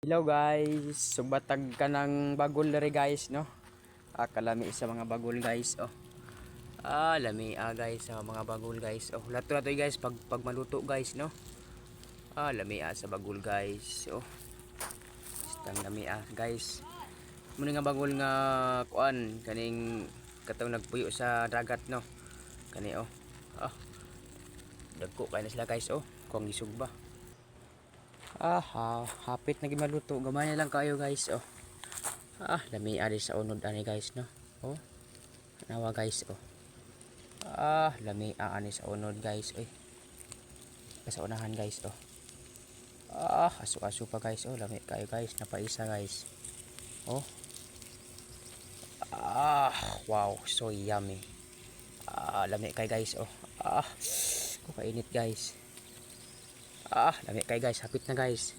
Hello guys, subatag ka ng bagol dere guys no. Kalami sa mga bagol guys oh. Lami guys sa mga bagol guys. Oh, lato guys pag maluto guys no. Lami sa bagol guys. Oh. Stang lami guys. Muna nga bagol nga kuan kaning katong nagpuyo sa dagat no. Kani oh. Dagko kay na sila guys oh. Kung gisugba. Hapit na gimaluto. Gamay na lang kayo guys oh. Lami ari sa unod ani guys no. Oh. Nawa guys oh. Lami ani sa unod guys oy. Sa unahan guys oh. Aso-aso pa guys oh. Lami kayo guys, napaisa guys. Oh. Wow, so yummy. Lami kay guys oh. Kukainit guys. Lami kay guys, hapit na guys.